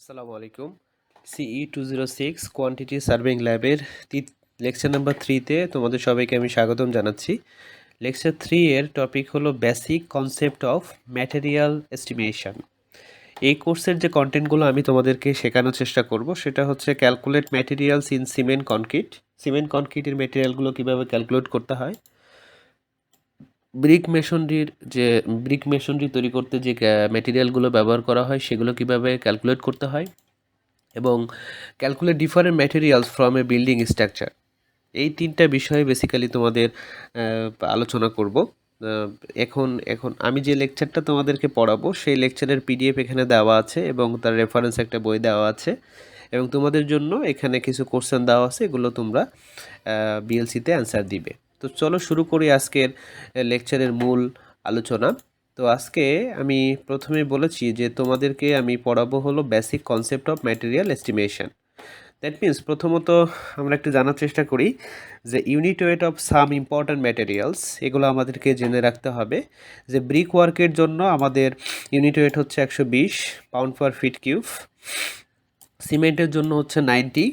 আসসালামু আলাইকুম। সিই 206 কোয়ান্টিটি সার্ভিং ল্যাবের লেকচার নাম্বার 3-তে তোমাদের সবাইকে আমি স্বাগতম জানাচ্ছি। লেকচার 3 এর টপিক হলো basic concept of material estimation. এই কোর্সের যে কন্টেন্টগুলো আমি তোমাদেরকে শেখানোর চেষ্টা করব সেটা হচ্ছে calculate materials in cement concrete. Cement কনক্রিটের ম্যাটেরিয়ালগুলো কীভাবে ক্যালকুলেট করতে হয়, ব্রিক মেশনরি তৈরি করতে যে ম্যাটেরিয়ালগুলো ব্যবহার করা হয় সেগুলো কীভাবে ক্যালকুলেট করতে হয়, এবং calculate different materials from a building structure. এই তিনটা বিষয়ে বেসিক্যালি তোমাদের আলোচনা করব। এখন এখন আমি যে লেকচারটা তোমাদেরকে পড়াবো সেই লেকচারের পিডিএফ এখানে দেওয়া আছে এবং তার রেফারেন্স একটা বই দেওয়া আছে, এবং তোমাদের জন্য এখানে কিছু কোশ্চেন দেওয়া আছে, এগুলো তোমরা বিএলসিতে অ্যান্সার দিবে। তো চলো শুরু করি আজকের লেকচারের মূল আলোচনা। তো আজকে আমি প্রথমে বলেছি যে তোমাদেরকে আমি পড়াবো হলো basic concept of material estimation. That means প্রথমত আমরা একটু জানার চেষ্টা করি যে unit weight of some important materials, এগুলো আমাদেরকে জেনে রাখতে হবে। যে ব্রিক ওয়ার্কের জন্য আমাদের ইউনিট ওয়েট হচ্ছে 120 পাউন্ড পার ফিট কিউব, সিমেন্টের জন্য হচ্ছে 90,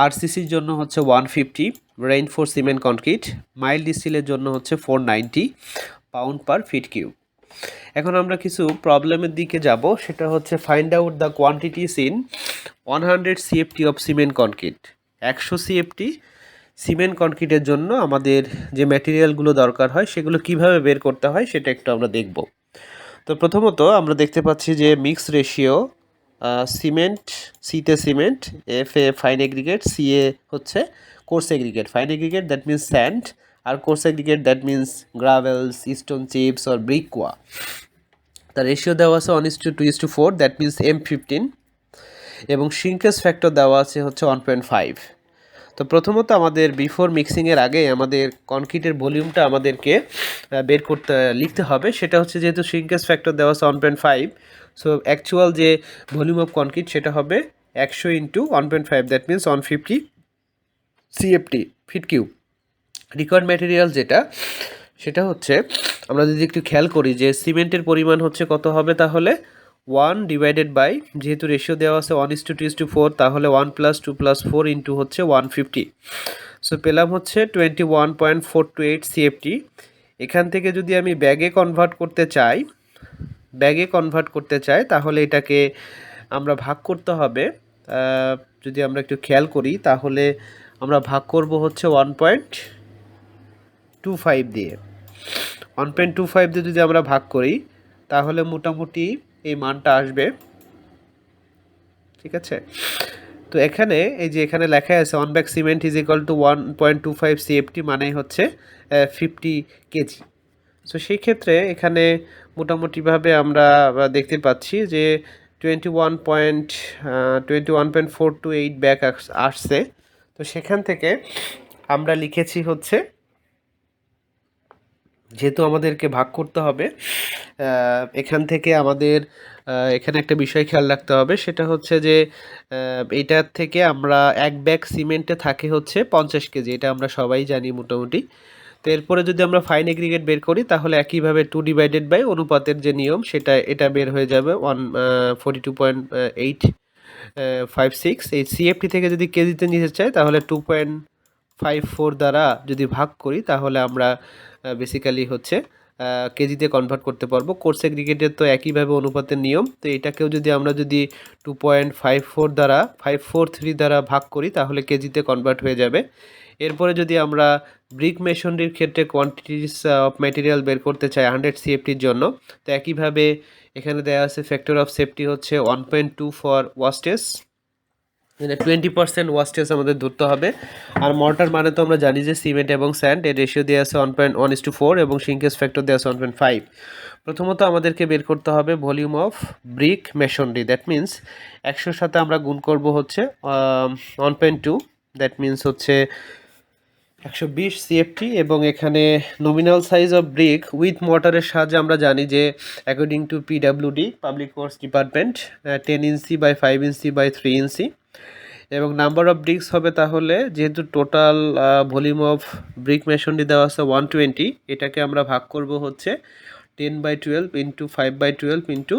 আরসিসির জন্য হচ্ছে 150, রেইনফোর্স সিমেন্ট কনক্রিট মাইল্ড স্টিলের জন্য হচ্ছে 490 পাউন্ড পার ফিট কিউব। এখন আমরা কিছু প্রবলেমের দিকে যাব, সেটা হচ্ছে find out the quantities in 100 CFT of cement concrete. 100 CFT cement কনক্রিটের জন্য আমাদের যে ম্যাটেরিয়ালগুলো দরকার হয় সেগুলো কিভাবে বের করতে হয় সেটা একটু আমরা দেখব। তো প্রথমত আমরা দেখতে পাচ্ছি যে মিক্স রেশিও সিমেন্ট, সিতে cement, F A fine aggregate, C A হচ্ছে coarse aggregate. Fine aggregate that means sand, আর coarse aggregate that means gravels, stone chips or ব্রিকোয়া। তার রেশিও দেওয়া আছে 1:2:4, দ্যাট মিনস M15, এবং শ্রিঙ্কেজ ফ্যাক্টর দেওয়া আছে হচ্ছে 1.5। তো প্রথমত আমাদের বিফোর মিক্সিংয়ের আগে আমাদের কনক্রিটের ভলিউমটা আমাদেরকে বের করতে লিখতে হবে। সেটা হচ্ছে যেহেতু শ্রিঙ্কেজ ফ্যাক্টর দেওয়া আছে 1.5, সো অ্যাকচুয়াল যে ভলিউম অফ কনক্রিট সেটা হবে 100 into 1.5, that means 150 CFT fit cube. Required material যেটা সেটা হচ্ছে, আমরা যদি একটু খেয়াল করি যে সিমেন্টের পরিমাণ হচ্ছে কত হবে, তাহলে 1 ডিভাইডেড বাই, যেহেতু রেশিও দেওয়া আছে 1:2:4, তাহলে 1 + 2 + 4 ইন্টু হচ্ছে 150। সো পেলাম হচ্ছে 21.428 সিএফটি। এখান থেকে যদি আমি ব্যাগে কনভার্ট করতে চাই তাহলে এটাকে আমরা ভাগ করতে হবে। যদি আমরা একটু খেয়াল করি তাহলে আমরা ভাগ করব হচ্ছে 1.25 দিয়ে। 1.25 দিয়ে যদি আমরা ভাগ করি তাহলে মোটামুটি এই মানটা আসবে, ঠিক আছে। তো এখানে এই যে এখানে লেখা আছে 1 bag cement is equal to 1.25 CFT, মানে হচ্ছে 50 কেজি। সো সেই ক্ষেত্রে এখানে মোটামুটিভাবে আমরা দেখতে পাচ্ছি যে 21.428 ব্যাগ আসছে। তো সেখান থেকে আমরা লিখেছি হচ্ছে, যেহেতু আমাদেরকে ভাগ করতে হবে, এখান থেকে আমাদের এখানে একটা বিষয় খেয়াল রাখতে হবে, সেটা হচ্ছে যে এইটার থেকে আমরা এক ব্যাগ সিমেন্টে থাকে হচ্ছে 50 কেজি, এটা আমরা সবাই জানি মোটামুটি। তো এরপরে যদি আমরা ফাইন এগ্রিগেট বের করি তাহলে একইভাবে 2 ডিভাইডেড বাই অনুপাতের যে নিয়ম এটা বের হয়ে যাবে 42.856। এই সিএফটি থেকে যদি কেজিতে নিতে চাই তাহলে 2.54 দ্বারা যদি ভাগ করি তাহলে আমরা বেসিক্যালি হচ্ছে কেজিতে কনভার্ট করতে পারবো। কোর্স এগ্রিগেটের তো একইভাবে অনুপাতের নিয়ম, তো এটাকেও যদি আমরা 2.54 দ্বারা 543 দ্বারা ভাগ করি তাহলে কেজিতে কনভার্ট হয়ে যাবে। এরপরে যদি আমরা ব্রিক মেশনরির ক্ষেত্রে কোয়ান্টিটিস অফ ম্যাটেরিয়াল বের করতে চাই 100 সিএফটির জন্য, তো একইভাবে এখানে দেওয়া আছে ফ্যাক্টর অফ সেফটি হচ্ছে 1.2 ফর ওয়াস্টেজ, 20% ওয়াস্টেজ আমাদের ধরতে হবে। আর মর্টার মানে তো আমরা জানি যে সিমেন্ট এবং স্যান্ড, এর রেশিও দেওয়া আছে 1.1:4 এবং শ্রিঙ্কেজ ফ্যাক্টর দেওয়া আছে 1.5। প্রথমত আমাদেরকে বের করতে হবে volume of brick masonry, that means 100-র সাথে আমরা গুণ করব হচ্ছে 1.2, দ্যাট মিনস হচ্ছে 120 সিএফটি। এবং এখানে nominal size of brick with মর্টারের সাহায্যে আমরা জানি যে according to PWD public works department 10 inch by 5 inch by 3 inch, এবং নাম্বার অফ ব্রিক্স হবে, তাহলে যেহেতু total volume of brick masonry দেওয়া আছে 120, এটাকে আমরা ভাগ করব হচ্ছে 10/12 ইন্টু 5/12 ইন্টু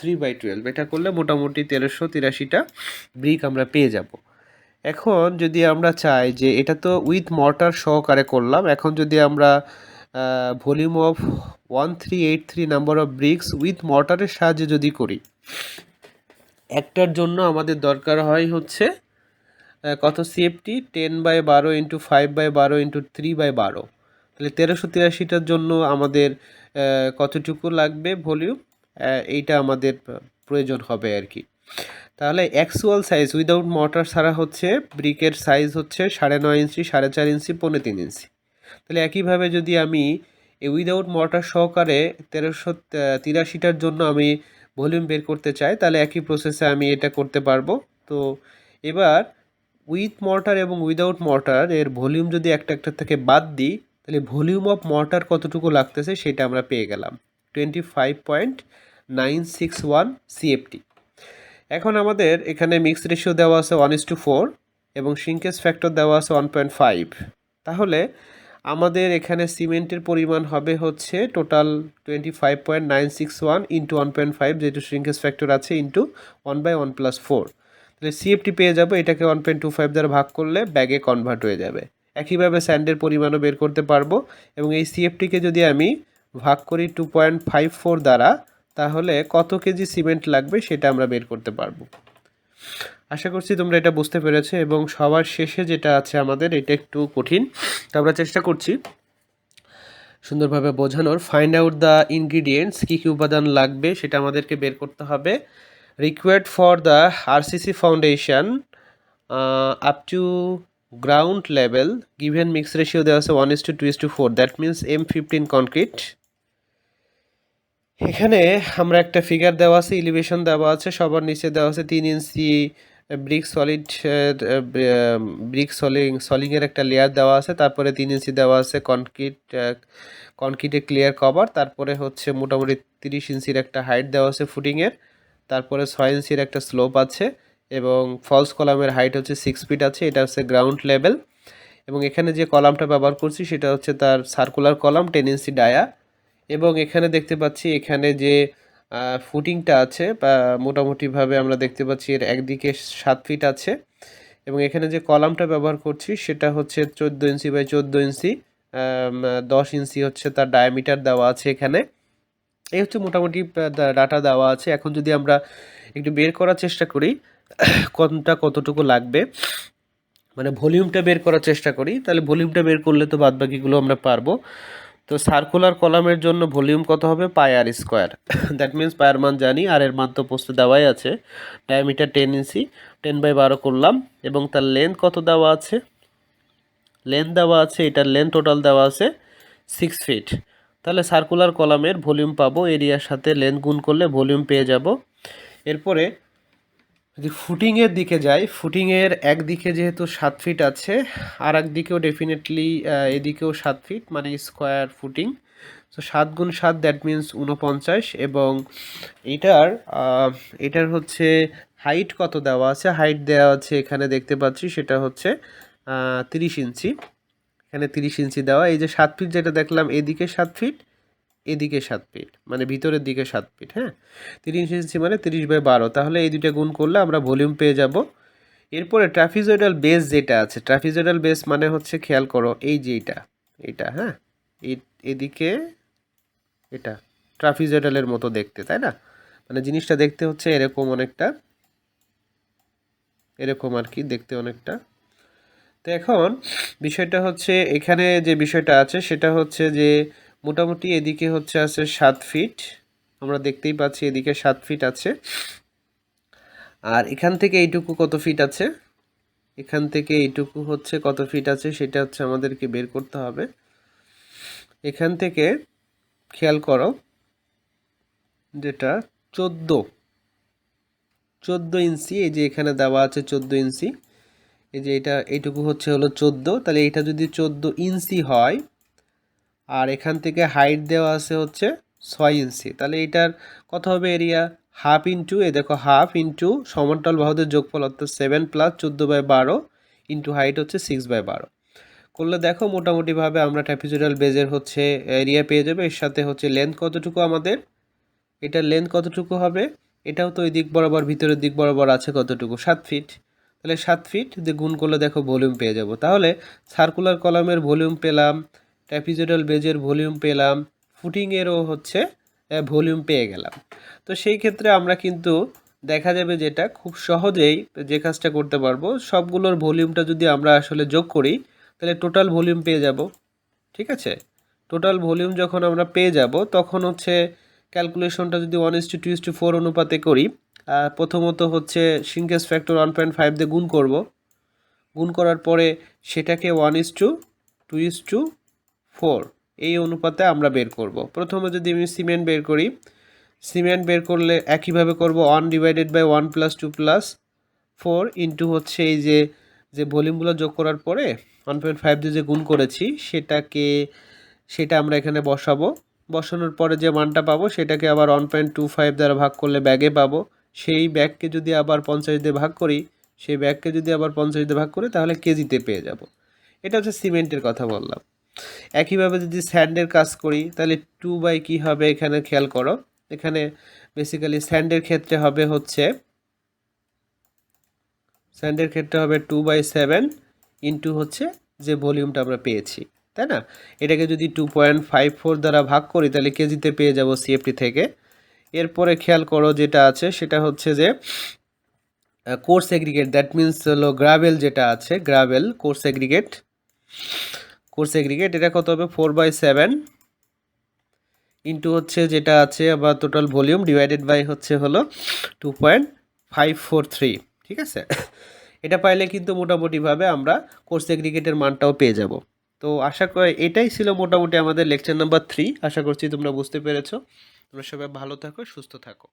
3/12, এটা করলে মোটামুটি 1383টা ব্রিক আমরা পেয়ে যাব। এখন যদি আমরা চাই যে এটা তো উইথ মর্টার সহকারে করলাম, এখন যদি আমরা volume of 1383 number of bricks with মর্টারের সাহায্যে যদি করি, একটার জন্য আমাদের দরকার হয় হচ্ছে কত সিএফটি, 10/12 ইন্টু 5/12 ইন্টু 3/12, তাহলে 1383টার জন্য আমাদের কতটুকু লাগবে ভলিউম, এইটা আমাদের প্রয়োজন হবে আর কি। তাহলে অ্যাকচুয়াল সাইজ উইদাউট মর্টার ছাড়া হচ্ছে ব্রিকের সাইজ হচ্ছে 9.5 ইঞ্চি, 4.5 ইঞ্চি, 3.5 ইঞ্চি। তাহলে একইভাবে যদি আমি উইদাউট মর্টার সহকারে 1383টার জন্য আমি ভলিউম বের করতে চাই, তাহলে একই প্রসেসে আমি এটা করতে পারবো। তো এবার উইথ মর্টার এবং উইদাউট মর্টার এর ভলিউম যদি একটা থেকে বাদ দিই, তাহলে ভলিউম অফ মর্টার কতটুকু লাগতেছে সেটা আমরা পেয়ে গেলাম, 25.961 সিএফটি। এখন আমাদের এখানে মিক্স রেশিও দেওয়া আছে 1:4 এবং শ্রিঙ্কেজ ফ্যাক্টর দেওয়া আছে 1.5। তাহলে আমাদের এখানে সিমেন্টের পরিমাণ হবে হচ্ছে টোটাল 25.961 ইন্টু 1.5, যেহেতু শ্রিঙ্কেজ ফ্যাক্টর আছে, ইন্টু 1/1+4। তাহলে সিএফটি পেয়ে যাবো, এটাকে 1.25 দ্বারা ভাগ করলে ব্যাগে কনভার্ট হয়ে যাবে। একইভাবে স্যান্ডের পরিমাণও বের করতে পারবো, এবং এই সিএফটিকে যদি আমি ভাগ করি 2.54 দ্বারা, তাহলে কত কেজি সিমেন্ট লাগবে সেটা আমরা বের করতে পারবো। আশা করছি তোমরা এটা বুঝতে পেরেছো। এবং সবার শেষে যেটা আছে আমাদের, এটা একটু কঠিন, তো আমরা চেষ্টা করছি সুন্দরভাবে বোঝানোর। ফাইন্ড আউট দ্য ইনগ্রিডিয়েন্টস, কী কী উপাদান লাগবে সেটা আমাদেরকে বের করতে হবে। Required for the RCC foundation up to ground level, given mix ratio দেওয়া আছে 1:2:4, দ্যাট মিনস M15 কনক্রিট। এখানে আমরা একটা ফিগার দেওয়া আছে, এলিভেশন দেওয়া আছে, সবার নিচে দেওয়া আছে 3 ইঞ্চি ব্রিক সলিড, ব্রিক সলিংয়ের একটা লেয়ার দেওয়া আছে, তারপরে 3 ইঞ্চি দেওয়া আছে কনক্রিটের ক্লিয়ার কভার, তারপরে হচ্ছে মোটামুটি 30 ইঞ্চির একটা হাইট দেওয়া আছে ফুটিংয়ের, তারপরে 6 ইঞ্চির একটা স্লোপ আছে, এবং ফলস কলামের হাইট হচ্ছে 6 ফিট আছে। এটা হচ্ছে গ্রাউন্ড লেভেল। এবং এখানে যে কলামটা ব্যবহার করছি সেটা হচ্ছে তার সার্কুলার কলাম, 10 ইঞ্চি ডায়া। এবং এখানে দেখতে পাচ্ছি এখানে যে ফুটিংটা আছে, বা মোটামুটিভাবে আমরা দেখতে পাচ্ছি এর একদিকে 7 ফিট আছে। এবং এখানে যে কলামটা ব্যবহার করছি সেটা হচ্ছে 14 ইঞ্চি বাই 14 ইঞ্চি, 10 ইঞ্চি হচ্ছে তার ডায়ামিটার দেওয়া আছে এখানে। এই হচ্ছে মোটামুটি ডাটা দেওয়া আছে। এখন যদি আমরা একটু বের করার চেষ্টা করি কোনটা কতটুকু লাগবে, মানে ভলিউমটা বের করার চেষ্টা করি, তাহলে ভলিউমটা বের করলে তো বাদবাকিগুলো আমরা পারবো। তো সার্কুলার কলামের জন্য ভলিউম কত হবে, পাই আর স্কোয়ার, দ্যাট মিনস পায়ের মান জানি, আর এর মান তো পোস্টে দেওয়াই আছে, ডায়ামিটার 10 ইঞ্চি, 10/12 করলাম। এবং তার লেন্থ কত দেওয়া আছে, লেন্থ দেওয়া আছে, এটার লেন্থ টোটাল দেওয়া আছে 6 ফিট। তাহলে সার্কুলার কলামের ভলিউম পাবো, এরিয়ার সাথে লেন্থ গুণ করলে ভলিউম পেয়ে যাব। এরপরে যদি ফুটিংয়ের দিকে যাই, ফুটিংয়ের একদিকে যেহেতু 7 ফিট আছে, আর একদিকেও ডেফিনেটলি এদিকেও 7 ফিট, মানে স্কোয়ার ফুটিং। সো 7 গুণ 7 দ্যাট মিনস 49। এবং এটার হচ্ছে হাইট কত দেওয়া আছে, হাইট দেওয়া আছে এখানে দেখতে পাচ্ছি, সেটা হচ্ছে 30 ইঞ্চি। এখানে 30 ইঞ্চি দেওয়া। এই যে 7 ফিট যেটা দেখলাম, এদিকে 7 ফিট, এদিকে 7 ফিট, মানে ভিতরের দিকে 7 ফিট, হ্যাঁ। 30 ইঞ্চি মানে 30/12, তাহলে এই দুটো গুণ করলে আমরা ভলিউম পেয়ে যাব। এরপরে ট্রাপিজয়েডাল বেস যেটা আছে, ট্রাপিজয়েডাল বেস মানে হচ্ছে, খেয়াল করো এই যে এটা হ্যাঁ, এদিকে এটা ট্রাপিজয়েডালের মতো দেখতে, তাই না? মানে জিনিসটা দেখতে হচ্ছে এরকম অনেকটা, এরকম আর কি দেখতে অনেকটা। তো এখন বিষয়টা হচ্ছে, এখানে যে বিষয়টা আছে সেটা হচ্ছে যে মোটামুটি এদিকে হচ্ছে আছে 7 ফিট, আমরা দেখতেই পাচ্ছি এদিকে 7 ফিট আছে। আর এখান থেকে এইটুকু কত ফিট আছে, এখান থেকে এইটুকু হচ্ছে কত ফিট আছে সেটা হচ্ছে আমাদেরকে বের করতে হবে। এখান থেকে খেয়াল করো, যেটা 14 ইঞ্চি, এই যে এখানে দেওয়া আছে 14 ইঞ্চি, এই যে এইটুকু হচ্ছে হলো 14, তাহলে এটা যদি 14 ইঞ্চি হয়, আর এখান থেকে হাইট দেওয়া আছে হচ্ছে 6 ইঞ্চি, তাহলে এটার কত হবে এরিয়া, হাফ ইন্টু, এই দেখো হাফ ইন্টু সমান্তরাল বাহুদের যোগফল, অর্থাৎ 7 + 14/12 ইন্টু হাইট হচ্ছে 6/12 করলে দেখো মোটামুটিভাবে আমরা ট্রাপিজয়েডাল বেজের হচ্ছে এরিয়া পেয়ে যাবে। এর সাথে হচ্ছে লেন্থ কতটুকু আমাদের, এটার লেন্থ কতটুকু হবে, এটাও তো ওই দিক বরাবর ভিতরের দিক বরাবর আছে কতটুকু 7 ফিট, তাহলে 7 ফিট দিয়ে গুণ করলে দেখো ভলিউম পেয়ে যাব। তাহলে সার্কুলার কলামের ভলিউম পেলাম, ট্র্যাপিজয়েডাল বেজের ভলিউম পেলাম, ফুটিংয়েরও হচ্ছে ভলিউম পেয়ে গেলাম। তো সেই ক্ষেত্রে আমরা কিন্তু দেখা যাবে যেটা খুব সহজেই যে কাজটা করতে পারবো, সবগুলোর ভলিউমটা যদি আমরা আসলে যোগ করি তাহলে টোটাল ভলিউম পেয়ে যাব। ঠিক আছে, টোটাল ভলিউম যখন আমরা পেয়ে যাব তখন হচ্ছে ক্যালকুলেশনটা যদি 1:2:4 অনুপাতে করি, প্রথমত হচ্ছে সিঙ্কেজ ফ্যাক্টর 1.5 দিয়ে গুণ করব, গুণ করার পরে সেটাকে 1:2:4 এই অনুপাতে আমরা বের করব। প্রথমে যদি আমি সিমেন্ট বের করি, সিমেন্ট বের করলে একইভাবে করব 1/1 + 2 + 4 ইন্টু হচ্ছে এই যে ভলিউমগুলো যোগ করার পরে 1.5 দিয়ে যে গুণ করেছি সেটা আমরা এখানে বসাবো। বসানোর পরে যে মানটা পাবো সেটাকে আবার 1.25 দ্বারা ভাগ করলে ব্যাগে পাবো। সেই ব্যাগকে যদি আবার 50 দিয়ে ভাগ করি, সেই ব্যাগকে যদি আবার 50 দিয়ে ভাগ করি তাহলে কেজিতে পেয়ে যাব। এটা হচ্ছে সিমেন্টের কথা বললাম। একইভাবে যদি স্যান্ডের কাজ করি তাহলে 2 কি হবে এখানে খেয়াল করো, এখানে বেসিক্যালি স্যান্ডের ক্ষেত্রে হবে 2/7 ইন্টু হচ্ছে যে ভলিউমটা আমরা পেয়েছি, তাই না? এটাকে যদি 2.54 দ্বারা ভাগ করি তাহলে কেজিতে পেয়ে যাব সিএফটি থেকে। এরপরে খেয়াল করো যেটা আছে সেটা হচ্ছে যে কোর্স এগ্রিগেট, দ্যাট মিনস হলো গ্রাভেল যেটা আছে, গ্রাভেল কোর্স এগ্রিগেট এটা কত হবে 4/7 ইন্টু হচ্ছে যেটা আছে আবার টোটাল ভলিউম ডিভাইডেড বাই হচ্ছে হলো 2.543। ঠিক আছে, এটা পাইলে কিন্তু মোটামুটিভাবে আমরা কোর্স এগ্রিগেটের মানটাও পেয়ে যাব। তো আশা করি এটাই ছিল মোটামুটি আমাদের লেকচার নাম্বার 3। আশা করছি তোমরা বুঝতে পেরেছো। তোমরা সবাই ভালো থাকো, সুস্থ থাকো।